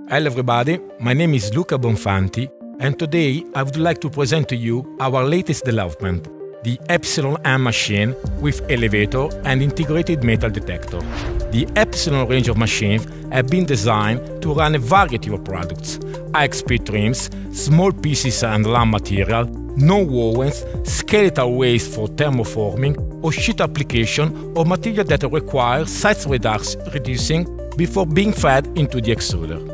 Hello everybody, my name is Luca Bonfanti and today I would like to present to you our latest development, the EPSILON machine with elevator and integrated metal detector. The EPSILON range of machines have been designed to run a variety of products, high-speed trims, small pieces and lamp material, non-wovens, skeletal waste for thermoforming or sheet application or material that requires size reducing before being fed into the extruder.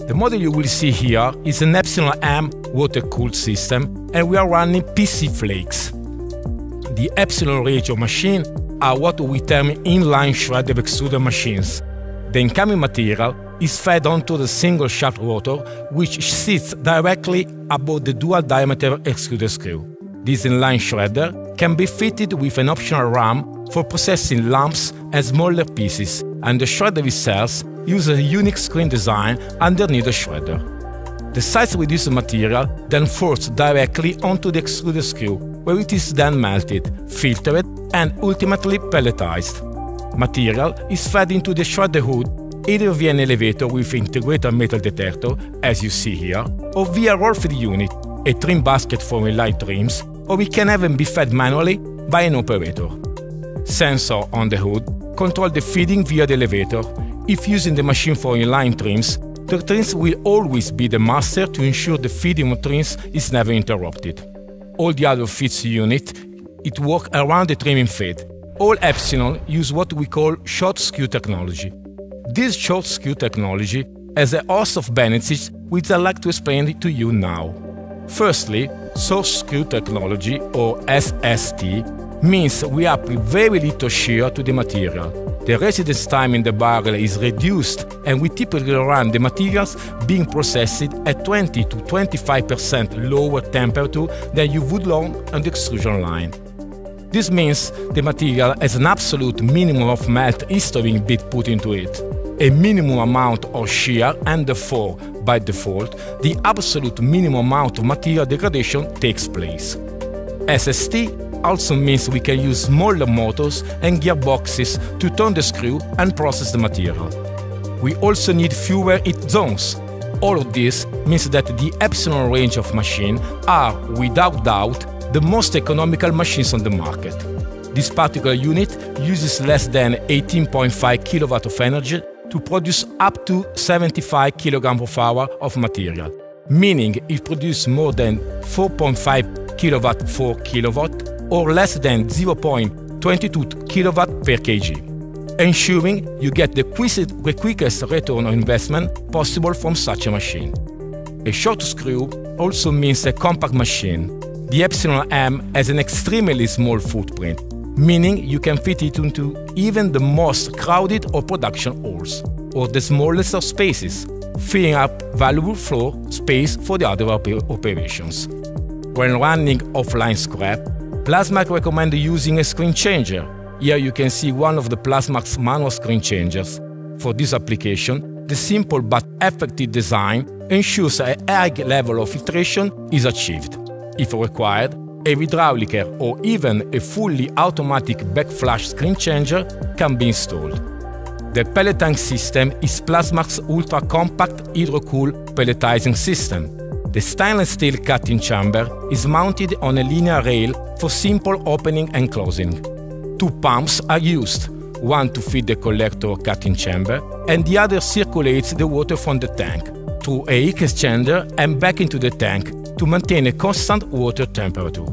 The model you will see here is an EPSILON water-cooled system and we are running PC flakes. The EPSILON range of machines are what we term inline shredder extruder machines. The incoming material is fed onto the single shaft rotor which sits directly above the dual diameter extruder screw. This inline shredder can be fitted with an optional ram for processing lumps and smaller pieces, and the shredder itself uses a unique screen design underneath the shredder. The size-reduced material then falls directly onto the extruder screw, where it is then melted, filtered, and ultimately pelletized. Material is fed into the shredder hood either via an elevator with integrated metal detector, as you see here, or via a roll-feed unit, a trim basket for inline trims, or it can even be fed manually by an operator. Sensor on the hood control the feeding via the elevator. If using the machine for inline trims, the trims will always be the master to ensure the feeding of trims is never interrupted. All the other feeds unit, it works around the trimming feed. All EPSILON use what we call short skew technology. This short skew technology has a host of benefits which I'd like to explain to you now. Firstly, short skew technology, or SST, means we apply very little shear to the material. The residence time in the barrel is reduced and we typically run the materials being processed at 20 to 25% lower temperature than you would on the extrusion line. This means the material has an absolute minimum of melt history being put into it, a minimum amount of shear, and therefore, by default, the absolute minimum amount of material degradation takes place. SST also means we can use smaller motors and gearboxes to turn the screw and process the material. We also need fewer heat zones. All of this means that the EPSILON range of machines are, without doubt, the most economical machines on the market. This particular unit uses less than 18.5 kW of energy to produce up to 75 kg/hour of material, meaning it produces more than 4.5 kW per kilowatt or less than 0.22 kW per kg, ensuring you get the quickest return on investment possible from such a machine. A short screw also means a compact machine. The EPSILON has an extremely small footprint, meaning you can fit it into even the most crowded of production halls, or the smallest of spaces, freeing up valuable floor space for the other operations. When running offline scrap, PLASMAC recommends using a screen changer. Here you can see one of the PLASMAC's manual screen changers. For this application, the simple but effective design ensures a high level of filtration is achieved. If required, a hydraulic or even a fully automatic backflash screen changer can be installed. The pelletizing system is PLASMAC's ultra-compact hydro-cooled pelletizing system. The stainless steel cutting chamber is mounted on a linear rail for simple opening and closing. Two pumps are used, one to feed the collector cutting chamber and the other circulates the water from the tank through a heat exchanger and back into the tank to maintain a constant water temperature.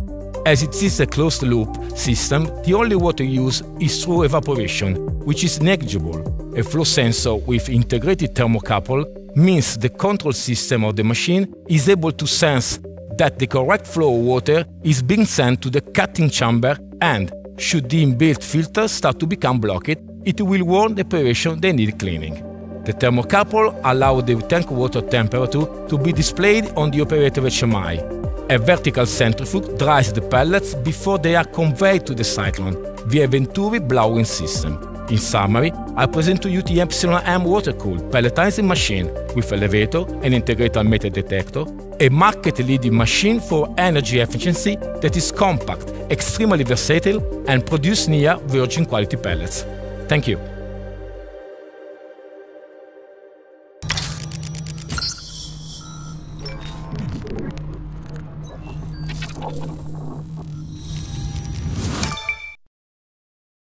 As it is a closed-loop system, the only water used is through evaporation, which is negligible. A flow sensor with integrated thermocouple means the control system of the machine is able to sense that the correct flow of water is being sent to the cutting chamber and, should the inbuilt filter start to become blocked, it will warn the operation they need cleaning. The thermocouple allows the tank water temperature to be displayed on the operator HMI. A vertical centrifuge dries the pellets before they are conveyed to the cyclone via a Venturi blowing system. In summary, I present to you the EPSILON water-cooled pelletizing machine with elevator, an integrated metal detector, a market-leading machine for energy efficiency that is compact, extremely versatile, and produces near virgin quality pellets. Thank you.